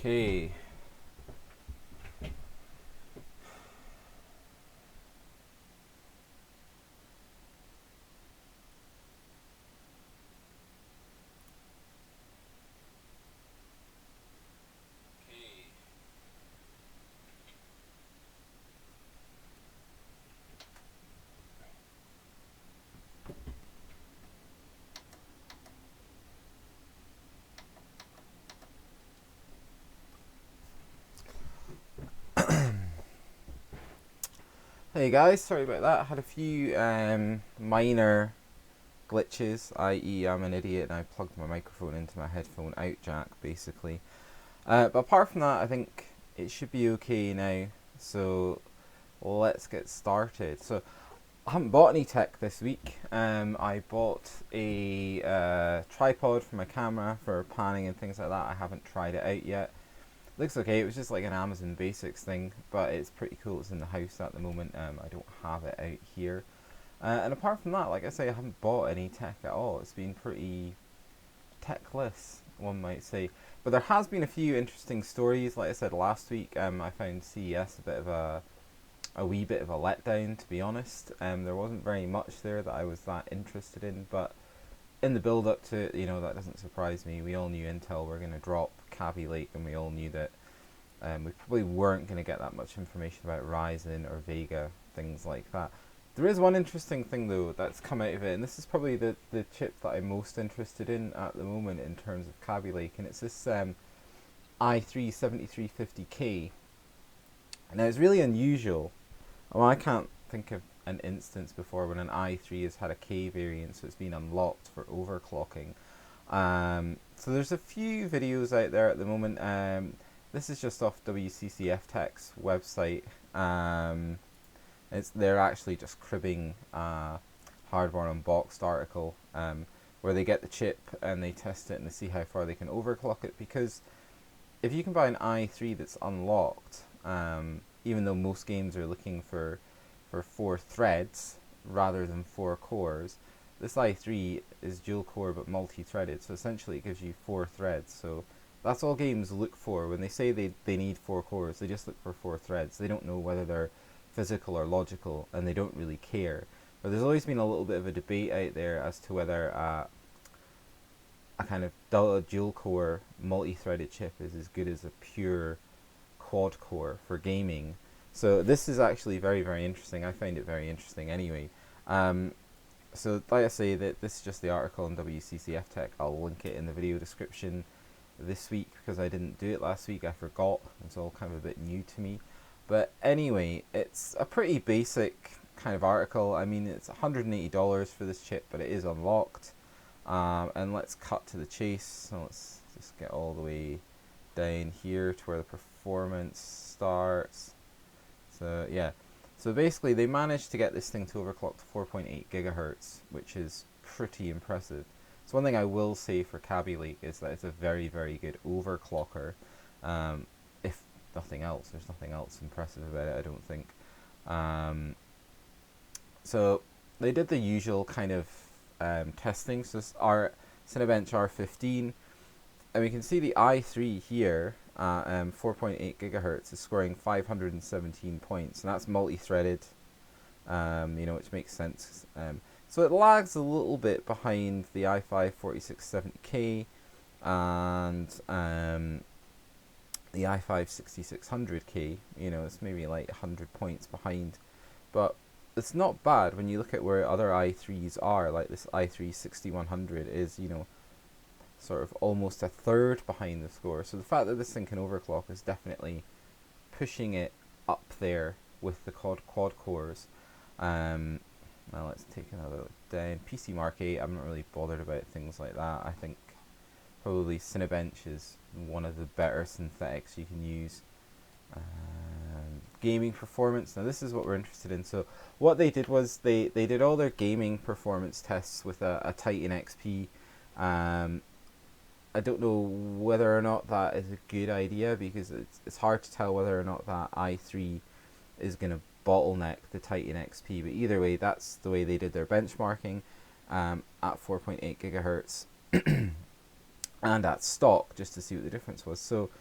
Okay. Hey guys, sorry about that. I had a few minor glitches, i.e. I'm an idiot and I plugged my microphone into my headphone out jack, basically. But apart from that, I think it should be okay now. So let's get started. So I haven't bought any tech this week. I bought a tripod for my camera for panning and things like that. I haven't tried it out yet. Looks okay. It was just like an Amazon Basics thing, but it's pretty cool. It's in the house at the moment. I don't have it out here. And apart from that, like I say, I haven't bought any tech at all. It's been pretty techless, one might say. But there has been a few interesting stories. Like I said last week, I found CES a wee bit of a letdown, to be honest. There wasn't very much there that I was that interested in, but in the build up to it, that doesn't surprise me. We all knew Intel were going to drop Kaby Lake, and we all knew that we probably weren't going to get that much information about Ryzen or Vega, things like that. There is one interesting thing though that's come out of it, and this is probably the chip that I'm most interested in at the moment in terms of Kaby Lake, and it's this i3-7350K. Now it's really unusual. Well, I can't think of an instance before when an i3 has had a K variant, so it's been unlocked for overclocking. So there's a few videos out there at the moment. This is just off WCCF Tech's website. They're actually just cribbing a Hardware Unboxed article where they get the chip and they test it and they see how far they can overclock it. Because if you can buy an i3 that's unlocked, even though most games are looking for 4 threads rather than 4 cores, this i3 is dual core but multi-threaded, so essentially it gives you 4 threads. So that's all games look for. When they say they need 4 cores, they just look for 4 threads. They don't know whether they're physical or logical, and they don't really care. But there's always been a little bit of a debate out there as to whether a kind of dual core multi-threaded chip is as good as a pure quad core for gaming. So this is actually very, very interesting. I find it very interesting anyway. So like I say, that this is just the article on WCCF Tech. I'll link it in the video description this week because I didn't do it last week. I forgot. It's all kind of a bit new to me. But anyway, it's a pretty basic kind of article. I mean, it's $180 for this chip, but it is unlocked. And let's cut to the chase. So let's just get all the way down here to where the performance starts. So yeah, so basically they managed to get this thing to overclock to 4.8 gigahertz, which is pretty impressive. So one thing I will say for Kaby Lake is that it's a very, very good overclocker. If nothing else, there's nothing else impressive about it, I don't think. So they did the usual kind of testing. So this Cinebench R15, and we can see the i3 here. 4.8 gigahertz is scoring 517 points, and that's multi-threaded, which makes sense. So it lags a little bit behind the i5 4670K and the i5 6600K. It's maybe like 100 points behind, but it's not bad when you look at where other i3s are. Like this i3 6100 is, sort of almost a third behind the score. So the fact that this thing can overclock is definitely pushing it up there with the quad cores. Now let's take another look down. PC Mark 8, I'm not really bothered about things like that. I think probably Cinebench is one of the better synthetics you can use. Gaming performance, now this is what we're interested in. So what they did was they did all their gaming performance tests with a Titan XP. I don't know whether or not that is a good idea, because it's hard to tell whether or not that i3 is going to bottleneck the Titan XP. But either way, that's the way they did their benchmarking at 4.8 gigahertz and at stock, just to see what the difference was. So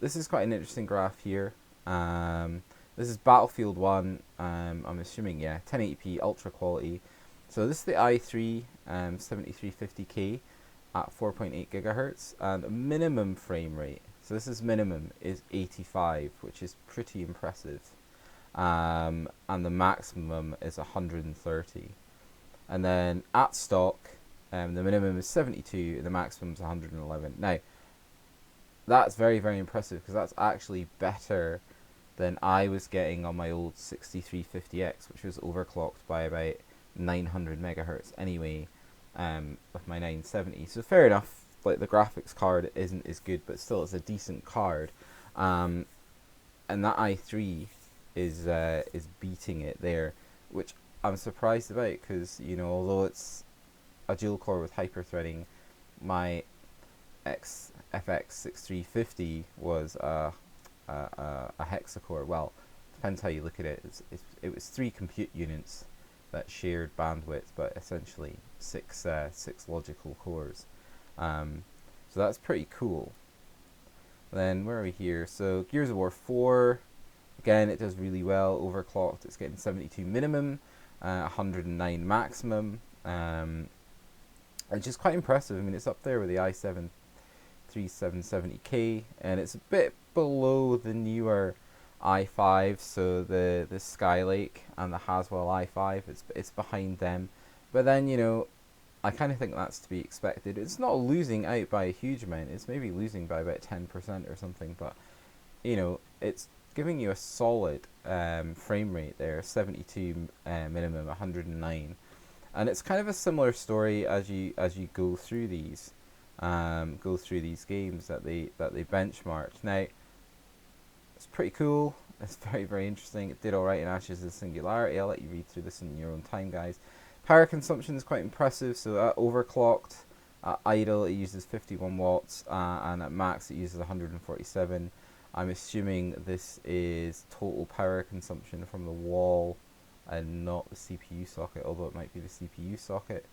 this is quite an interesting graph here. This is Battlefield 1, I'm assuming, yeah, 1080p ultra quality. So this is the i3 7350K at 4.8 gigahertz, and minimum frame rate, so this is minimum, is 85, which is pretty impressive. And the maximum is 130. And then at stock, the minimum is 72, and the maximum is 111. Now, that's very, very impressive, because that's actually better than I was getting on my old 6350X, which was overclocked by about 900 megahertz anyway, with my 970. So fair enough, like the graphics card isn't as good, but still it's a decent card. And that i3 is beating it there, which I'm surprised about, because, you know, although it's a dual core with hyper-threading, my FX 6350 was a hexacore. Well, depends how you look at it. It was 3 compute units that shared bandwidth, but essentially six logical cores. So that's pretty cool. Then where are we here? So Gears of War 4, again, it does really well. Overclocked, it's getting 72 minimum, 109 maximum, which is quite impressive. I mean, it's up there with the i7 3770K, and it's a bit below the newer i5, so the Skylake and the Haswell i5, it's behind them. But then, you know, I kind of think that's to be expected. It's not losing out by a huge amount. It's maybe losing by about 10% or something, but, you know, it's giving you a solid frame rate there, 72 minimum, 109. And it's kind of a similar story as you go through these games that they benchmarked. Now, it's pretty cool. It's very, very interesting. It did alright in Ashes of Singularity. I'll let you read through this in your own time, guys. Power consumption is quite impressive. So at overclocked, at idle, it uses 51 watts, and at max, it uses 147. I'm assuming this is total power consumption from the wall and not the CPU socket, although it might be the CPU socket.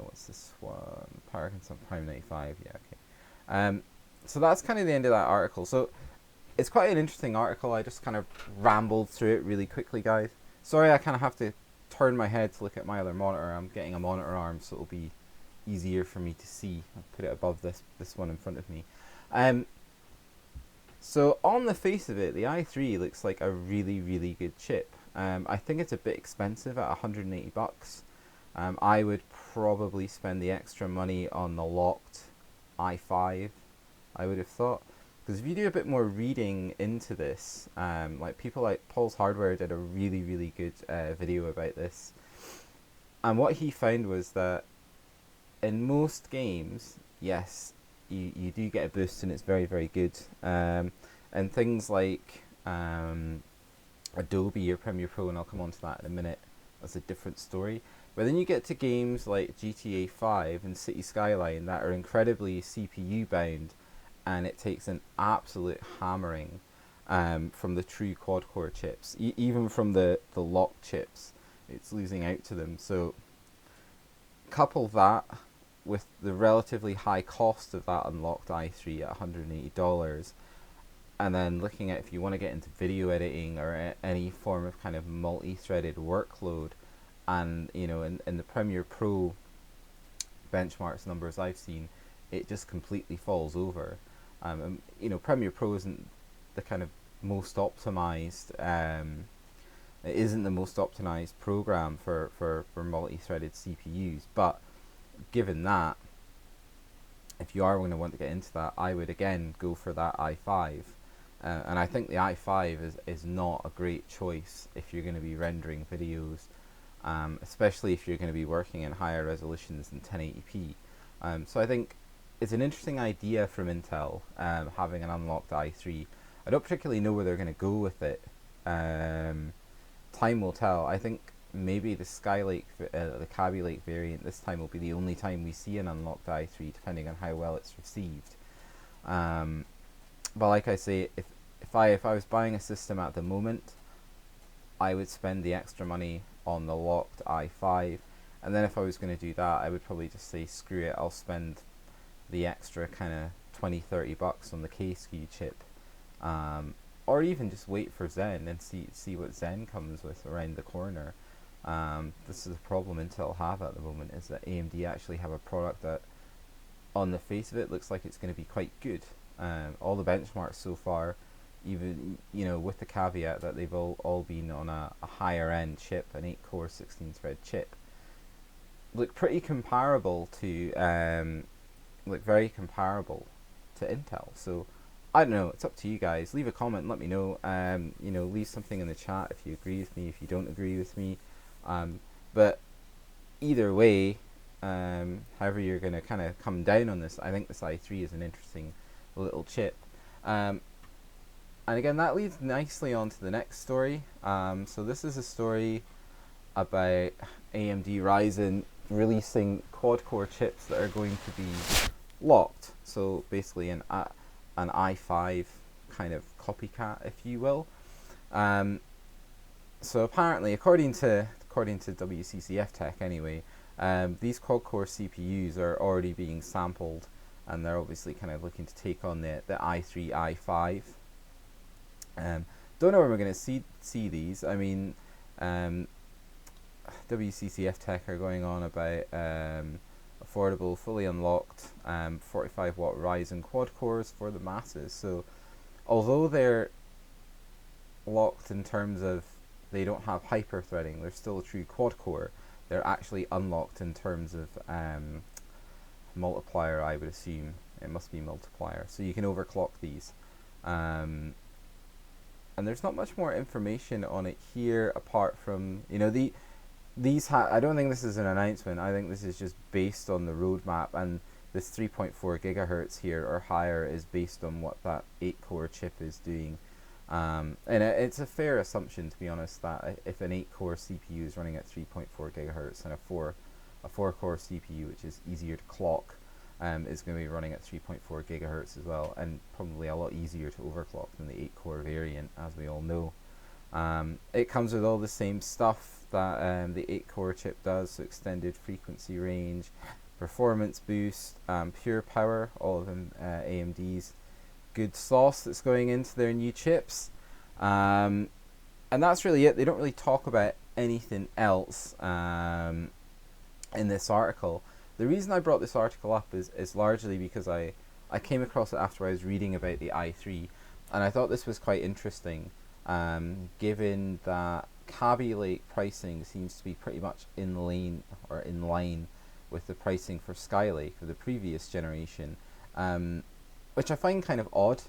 What's this one? Power consumption, Prime 95. Yeah, okay. So that's kind of the end of that article. So it's quite an interesting article. I just kind of rambled through it really quickly, guys. Sorry, I kind of have to turn my head to look at my other monitor. I'm getting a monitor arm, so it'll be easier for me to see. I'll put it above this one in front of me. So on the face of it, the i3 looks like a really, really good chip. I think it's a bit expensive at 180 bucks. I would probably spend the extra money on the locked i5, I would have thought. Because if you do a bit more reading into this, like people like Paul's Hardware did a really, really good video about this. And what he found was that in most games, yes, you do get a boost and it's very, very good. And things like Adobe or Premiere Pro, and I'll come on to that in a minute, that's a different story. But then you get to games like GTA 5 and City Skyline that are incredibly CPU bound, and it takes an absolute hammering from the true quad-core chips. Even from the locked chips, it's losing out to them. So couple that with the relatively high cost of that unlocked i3 at $180, and then looking at if you want to get into video editing or any form of kind of multi-threaded workload, and you know, in the Premiere Pro benchmarks numbers I've seen, it just completely falls over. You know, Premiere Pro isn't the kind of most optimized. It isn't the most optimized program for multi-threaded CPUs, but given that, if you are going to want to get into that, I would again go for that i5. And I think the i5 is not a great choice if you're going to be rendering videos, especially if you're going to be working in higher resolutions than 1080p. So I think it's an interesting idea from Intel, having an unlocked i3. I don't particularly know where they're going to go with it. Time will tell. I think maybe the Skylake, the Kaby Lake variant this time will be the only time we see an unlocked i3, depending on how well it's received. But like I say, if I was buying a system at the moment, I would spend the extra money on the locked i5, and then if I was going to do that, I would probably just say screw it, I'll spend the extra kind of 20-30 bucks on the K-SKU chip, or even just wait for Zen and see what Zen comes with around the corner. This is a problem Intel have at the moment, is that AMD actually have a product that, on the face of it, looks like it's going to be quite good. All the benchmarks so far, even with the caveat that they've all been on a higher end chip, an 8-core 16-thread chip, look pretty comparable to look very comparable to Intel. So I don't know, it's up to you guys. Leave a comment and let me know. Leave something in the chat if you agree with me, if you don't agree with me. But either way, however you're going to kind of come down on this, I think this i3 is an interesting little chip. And again, that leads nicely on to the next story. So this is a story about AMD Ryzen releasing quad-core chips that are going to be locked. So basically an i5 kind of copycat, if you will. So apparently, according to WCCF Tech anyway, these quad-core CPUs are already being sampled, and they're obviously kind of looking to take on the i3, i5. Don't know where we're going to see these. I mean, WCCF Tech are going on about affordable, fully unlocked 45-watt Ryzen quad cores for the masses. So although they're locked in terms of they don't have hyper-threading, they're still a true quad core, they're actually unlocked in terms of multiplier, I would assume. It must be multiplier. So you can overclock these. And there's not much more information on it here apart from, I don't think this is an announcement. I think this is just based on the roadmap, and this 3.4 gigahertz here or higher is based on what that 8-core chip is doing. And it's a fair assumption, to be honest, that if an 8-core CPU is running at 3.4 gigahertz and a 4-core CPU, which is easier to clock, is going to be running at 3.4 gigahertz as well, and probably a lot easier to overclock than the 8-core variant, as we all know. It comes with all the same stuff that the 8-core chip does, so extended frequency range, performance boost, pure power, all of them AMD's good sauce that's going into their new chips. And that's really it. They don't really talk about anything else in this article. The reason I brought this article up is largely because I came across it after I was reading about the i3, and I thought this was quite interesting, given that Kaby Lake pricing seems to be pretty much in line with the pricing for Skylake for the previous generation, which I find kind of odd.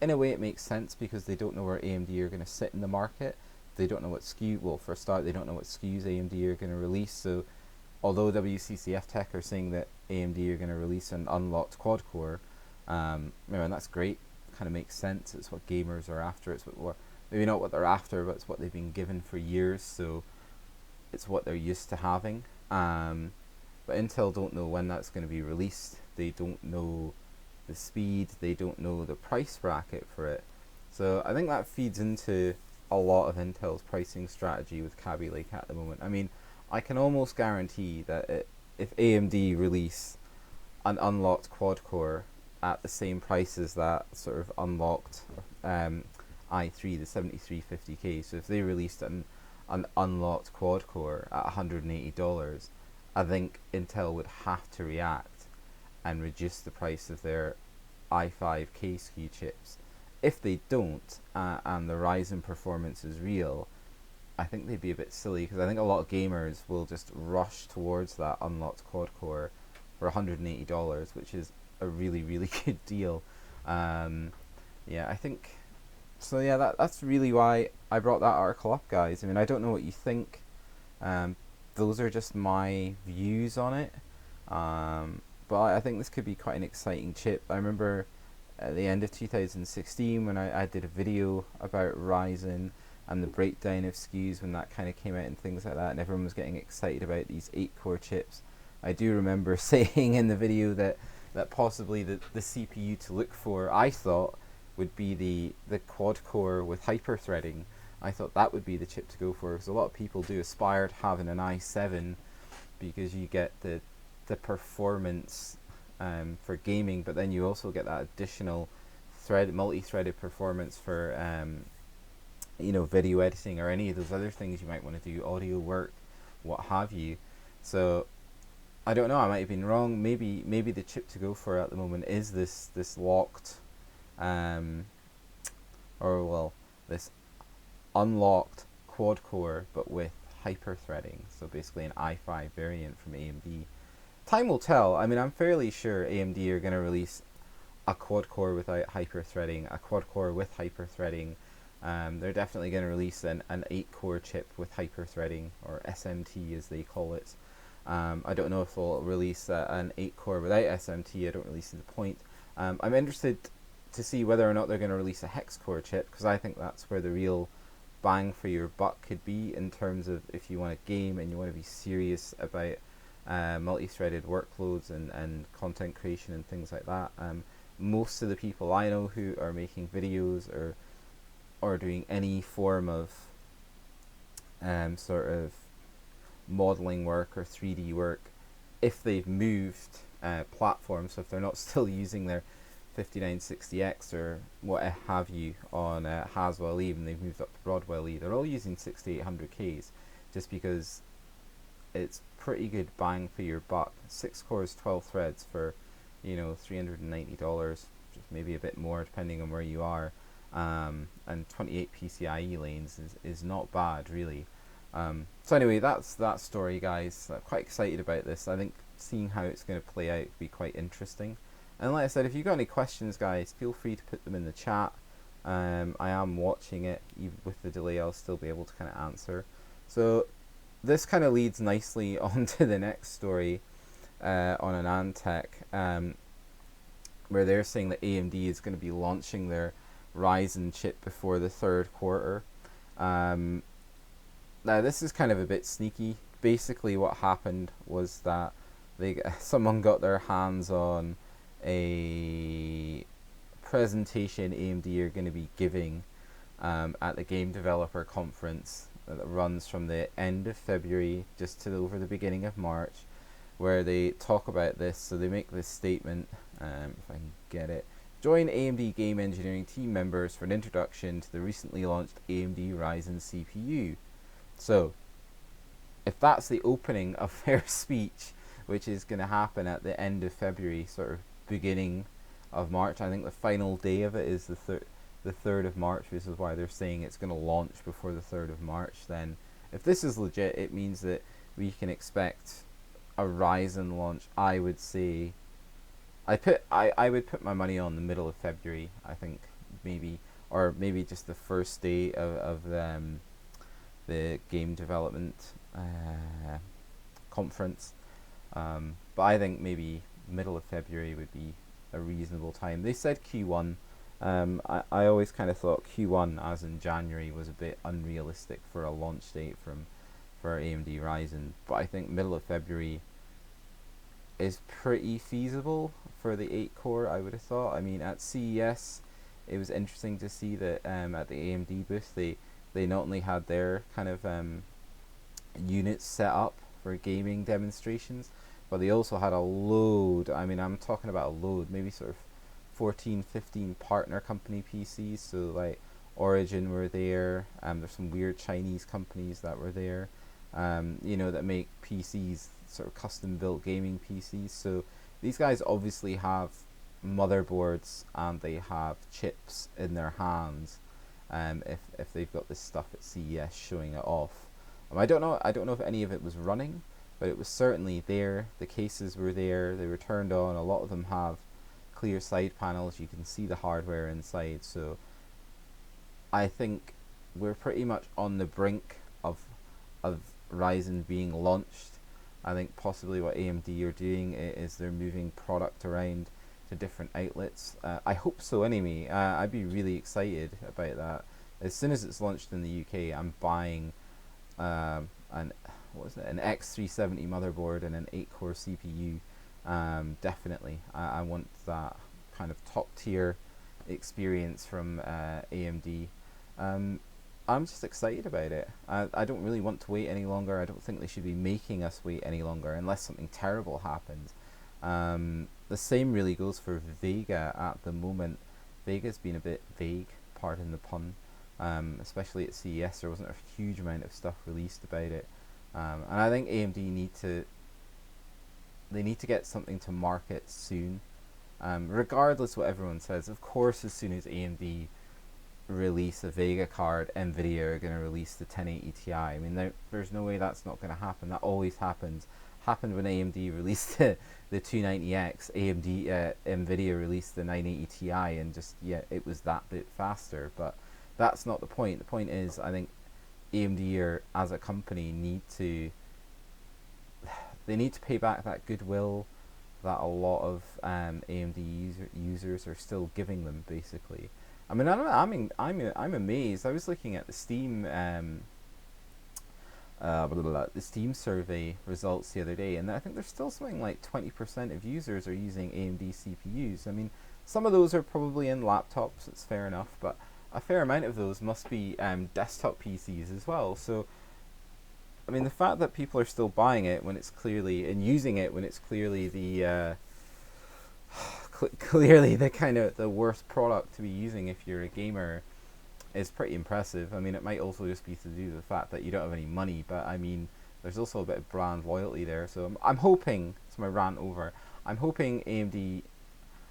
In a way it makes sense because they don't know where AMD are going to sit in the market. They don't know what SKU, well, for a start, they don't know what SKUs AMD are going to release. So although WCCF Tech are saying that AMD are going to release an unlocked quad-core, and that's great, kind of makes sense. It's what gamers are after. It's what maybe not what they're after, but it's what they've been given for years, so it's what they're used to having. But Intel don't know when that's going to be released. They don't know the speed. They don't know the price bracket for it. So I think that feeds into a lot of Intel's pricing strategy with Kaby Lake at the moment. I mean, I can almost guarantee that if AMD release an unlocked quad-core at the same price as that sort of unlocked i3, the 7350K, so if they released an unlocked quad-core at $180, I think Intel would have to react and reduce the price of their i5K SKU chips. If they don't, and the Ryzen performance is real, I think they'd be a bit silly, because I think a lot of gamers will just rush towards that unlocked quad-core for $180, which is a really, really good deal. I think so. Yeah, that's really why I brought that article up, guys. I mean, I don't know what you think. Those are just my views on it. But I think this could be quite an exciting chip. I remember at the end of 2016 when I did a video about Ryzen and the breakdown of SKUs when that kind of came out and things like that, and everyone was getting excited about these 8-core chips. I do remember saying in the video that possibly the CPU to look for, I thought, would be the quad-core with hyper-threading. I thought that would be the chip to go for, because a lot of people do aspire to having an i7 because you get the performance for gaming, but then you also get that additional multi-threaded performance for video editing or any of those other things you might want to do, audio work, what have you. So I don't know, I might have been wrong. Maybe the chip to go for at the moment is this locked, this unlocked quad core, but with hyper threading. So basically an i5 variant from AMD. Time will tell. I mean, I'm fairly sure AMD are going to release a quad core without hyper threading, a quad core with hyper threading. They're definitely going to release an 8-core chip with hyper threading, or SMT as they call it. I don't know if they'll release an 8-core without SMT. I don't really see the point. I'm interested to see whether or not they're going to release a hex core chip, because I think that's where the real bang for your buck could be, in terms of if you want to game and you want to be serious about multi-threaded workloads and content creation and things like that. Most of the people I know who are making videos or doing any form of sort of modeling work or 3D work, if they've moved platforms, so if they're not still using their 5960X or what have you on Haswell E, and they've moved up to Broadwell E, they're all using 6800Ks, just because it's pretty good bang for your buck. 6 cores, 12 threads for $390, just maybe a bit more depending on where you are, and 28 PCIe lanes is not bad, really. So anyway, that's that story, guys. I'm quite excited about this. I think seeing how it's going to play out will be quite interesting. And like I said, if you've got any questions, guys, feel free to put them in the chat. I am watching it. Even with the delay, I'll still be able to kind of answer. So this kind of leads nicely on to the next story on Anantech, where they're saying that AMD is going to be launching their Ryzen chip before the third quarter. Now this is kind of a bit sneaky. Basically what happened was that someone got their hands on a presentation AMD are going to be giving at the Game Developer Conference that runs from the end of February just to over the beginning of March, where they talk about this. So they make this statement, if I can get it: join AMD game engineering team members for an introduction to the recently launched AMD Ryzen CPU. So if that's the opening of their speech, which is going to happen at the end of February, sort of beginning of March, I think the final day of it is the 3rd of March, which is why they're saying it's going to launch before the 3rd of March. Then if this is legit, it means that we can expect a Ryzen launch. I would say I would put my money on the middle of February, I think, maybe, or maybe just the first day of the game development conference. But I think maybe middle of February would be a reasonable time. They said Q1. I always kind of thought Q1, as in January, was a bit unrealistic for a launch date for AMD Ryzen. But I think middle of February is pretty feasible for the 8-core, I would have thought. I mean, at CES, it was interesting to see that at the AMD booth, they not only had their kind of units set up for gaming demonstrations, but they also had a load. I mean, I'm talking about a load, maybe sort of 14, 15 partner company PCs. So like Origin were there. There's some weird Chinese companies that were there, that make PCs, sort of custom built gaming PCs. So these guys obviously have motherboards and they have chips in their hands. If they've got this stuff at CES showing it off. I don't know if any of it was running, but it was certainly there. The cases were there, they were turned on. A lot of them have clear side panels, you can see the hardware inside. So I think we're pretty much on the brink of Ryzen being launched. I think possibly what AMD are doing is they're moving product around to different outlets. I hope so anyway. I'd be really excited about that. As soon as it's launched in the UK, I'm buying an X370 motherboard and an 8-core CPU. Definitely, I want that kind of top tier experience from AMD. I'm just excited about it. I don't really want to wait any longer. I don't think they should be making us wait any longer unless something terrible happens. The same really goes for Vega at the moment. Vega's been a bit vague, pardon the pun. Especially at CES, there wasn't a huge amount of stuff released about it, and I think AMD need to get something to market soon. Regardless what everyone says, of course, as soon as AMD release a Vega card, Nvidia are going to release the 1080 Ti. I mean, there's no way that's not going to happen. That always happens. Happened when AMD released the 290X. Nvidia released the 980 Ti, and just it was that bit faster. But that's not the point. The point is, I think AMD as a company need to pay back that goodwill that a lot of AMD users are still giving them, basically. I mean, I'm amazed. I was looking at the Steam the Steam survey results the other day, and I think there's still something like 20% of users are using AMD CPUs. I mean, some of those are probably in laptops. It's fair enough, but a fair amount of those must be desktop PCs as well. So, I mean, the fact that people are still buying it when it's clearly and using it when it's clearly the clearly the kind of the worst product to be using if you're a gamer is pretty impressive. I mean, it might also just be to do with the fact that you don't have any money, but I mean, there's also a bit of brand loyalty there. So I'm hoping, it's my rant over, I'm hoping AMD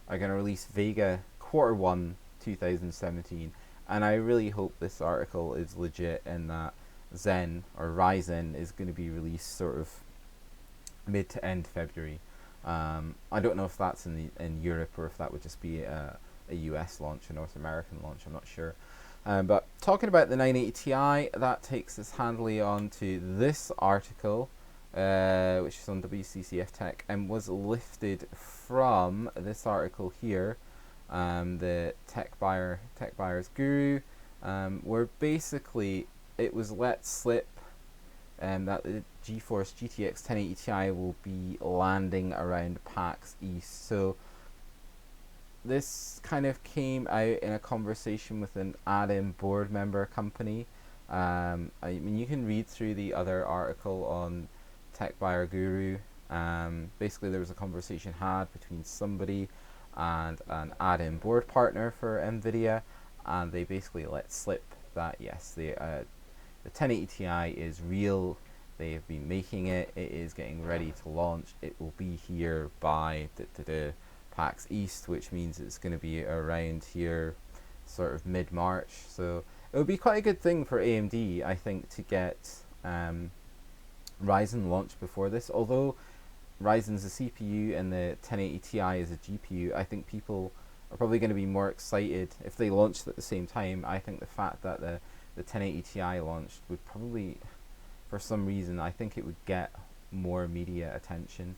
are going to release Vega Q1 2017, and I really hope this article is legit and that Zen or Ryzen is going to be released sort of mid to end February. I don't know if that's in Europe or if that would just be a US launch, a North American launch. I'm not sure. But talking about the 980 Ti, that takes us handily on to this article, which is on WCCF Tech and was lifted from this article here, the Tech Buyer's Guru, where basically it was let slip that the GeForce GTX 1080 Ti will be landing around PAX East. So this kind of came out in a conversation with an add-in board member company. I mean, you can read through the other article on Tech Buyer Guru. Basically, there was a conversation had between somebody and an add-in board partner for NVIDIA, and they basically let slip that yes, the 1080 Ti is real. They have been making it. It is getting ready to launch. It will be here by PAX East, which means it's going to be around here sort of mid-March. So it would be quite a good thing for AMD, I think, to get Ryzen launched before this. Although Ryzen's a CPU and the 1080 Ti is a GPU, I think people are probably going to be more excited if they launched at the same time. I think the fact that the 1080 Ti launched would probably, for some reason, I think it would get more media attention.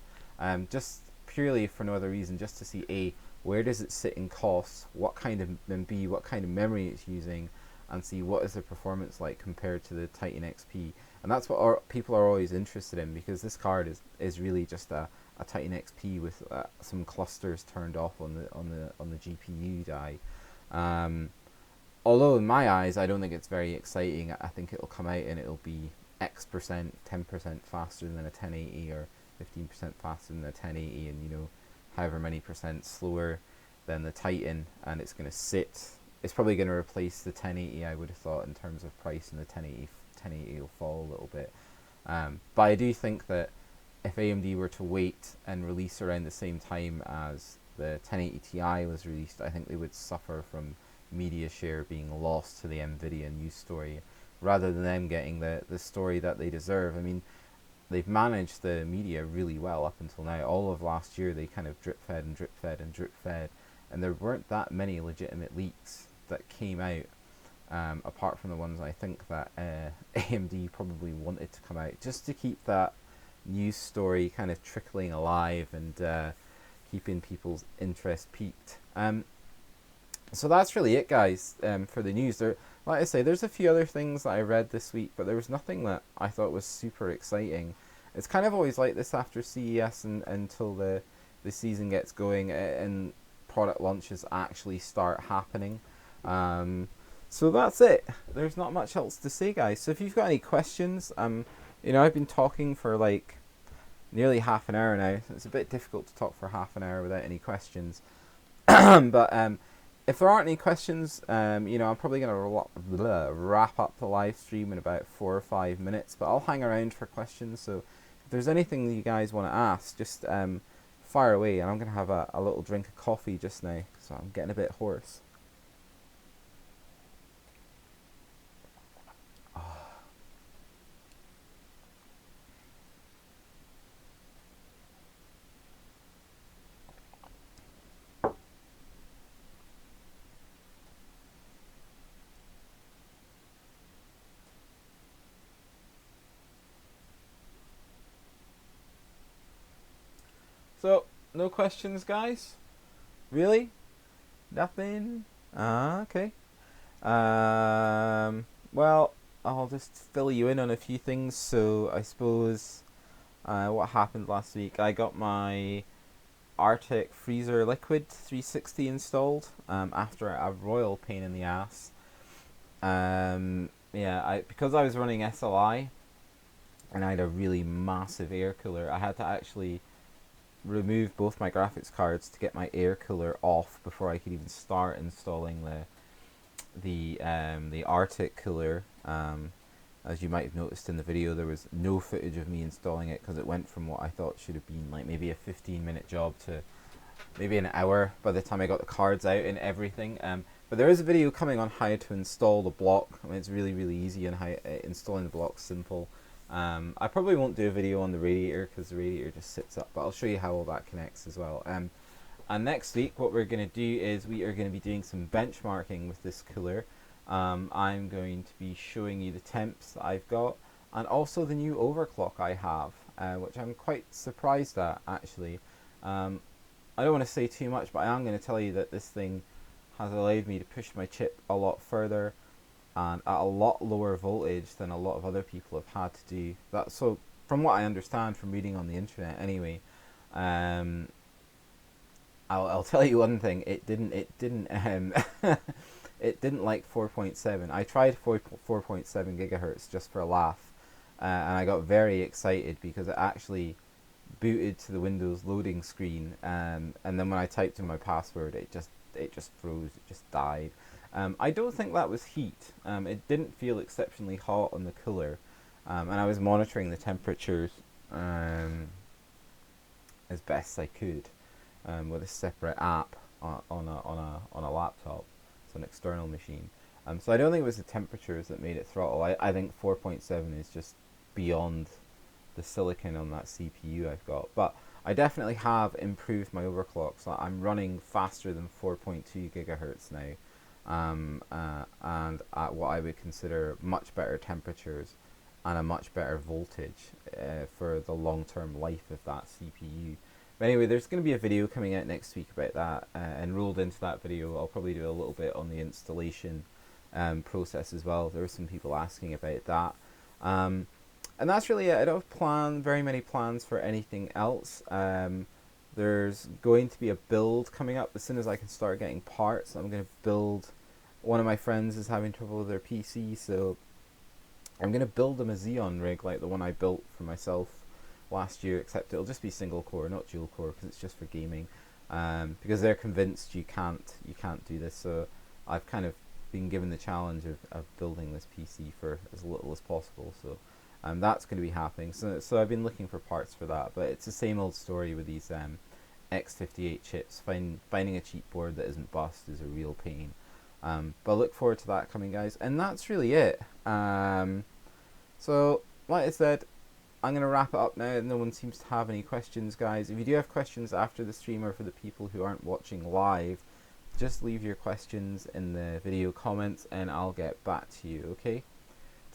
Just purely for no other reason, just to see A, where does it sit in costs, what kind of, and B, what kind of memory it's using, and C, what is the performance like compared to the Titan XP. And that's what people are always interested in, because this card is really just a Titan XP with some clusters turned off on the GPU die. Although in my eyes, I don't think it's very exciting. I think it'll come out and it'll be X%, 10% faster than a 1080 or 15% faster than the 1080, and however many percent slower than the Titan, and it's going to sit. It's probably going to replace the 1080, I would have thought, in terms of price, and the 1080 will fall a little bit. But I do think that if AMD were to wait and release around the same time as the 1080 Ti was released, I think they would suffer from media share being lost to the NVIDIA news story, rather than them getting the story that they deserve. I mean, they've managed the media really well up until now. All of last year, they kind of drip-fed, and there weren't that many legitimate leaks that came out, apart from the ones I think that AMD probably wanted to come out, just to keep that news story kind of trickling alive and keeping people's interest peaked. So that's really it, guys, for the news. Like I say, there's a few other things that I read this week, but there was nothing that I thought was super exciting. It's kind of always like this after CES until the season gets going and product launches actually start happening. So that's it. There's not much else to say, guys. So if you've got any questions, I've been talking for like nearly half an hour now. So it's a bit difficult to talk for half an hour without any questions. But if there aren't any questions, you know, I'm probably going to wrap up the live stream in about 4 or 5 minutes, but I'll hang around for questions. So if there's anything that you guys want to ask, just fire away. And I'm going to have a little drink of coffee just now, so I'm getting a bit hoarse. So, no questions, guys? Really? Nothing? Ah, okay. Well, I'll just fill you in on a few things. So, I suppose what happened last week, I got my Arctic Freezer Liquid 360 installed after a royal pain in the ass. Yeah, because I was running SLI and I had a really massive air cooler, I had to actually remove both my graphics cards to get my air cooler off before I could even start installing the Arctic cooler. As you might have noticed in the video, there was no footage of me installing it because it went from what I thought should have been like maybe a 15-minute job to maybe an hour by the time I got the cards out and everything. But there is a video coming on how to install the block. I mean, it's really, really easy, and how installing the block's simple. I probably won't do a video on the radiator because the radiator just sits up, but I'll show you how all that connects as well. And next week, what we're going to do is we are going to be doing some benchmarking with this cooler. I'm going to be showing you the temps that I've got, and also the new overclock I have, which I'm quite surprised at, actually. I don't want to say too much, but I am going to tell you that this thing has allowed me to push my chip a lot further and at a lot lower voltage than a lot of other people have had to do. So from what I understand from reading on the internet anyway, I'll tell you one thing, it didn't it didn't like 4.7. I tried 4.7 gigahertz just for a laugh, and I got very excited because it actually booted to the Windows loading screen, and then when I typed in my password, it just froze, it just died. I don't think that was heat. It didn't feel exceptionally hot on the cooler, and I was monitoring the temperatures as best I could with a separate app on a laptop, so an external machine. So I don't think it was the temperatures that made it throttle. I think 4.7 is just beyond the silicon on that CPU I've got. But I definitely have improved my overclock, so I'm running faster than 4.2 gigahertz now, and at what I would consider much better temperatures and a much better voltage for the long-term life of that CPU. But anyway, there's going to be a video coming out next week about that, and rolled into that video I'll probably do a little bit on the installation process as well. There were some people asking about that. And that's really it. I don't have very many plans for anything else. There's going to be a build coming up as soon as I can start getting parts. I'm going to build. One of my friends is having trouble with their PC, so I'm going to build them a Xeon rig like the one I built for myself last year, except it'll just be single core, not dual core, because it's just for gaming. Because they're convinced you can't do this, so I've kind of been given the challenge of building this PC for as little as possible. So that's going to be happening. So I've been looking for parts for that, but it's the same old story with these X58 chips. Finding a cheap board that isn't bust is a real pain. But I look forward to that coming, guys. And that's really it. So, like I said, I'm going to wrap it up now. No one seems to have any questions, guys. If you do have questions after the stream, or for the people who aren't watching live, just leave your questions in the video comments and I'll get back to you, okay?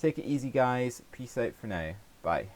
Take it easy, guys. Peace out for now. Bye.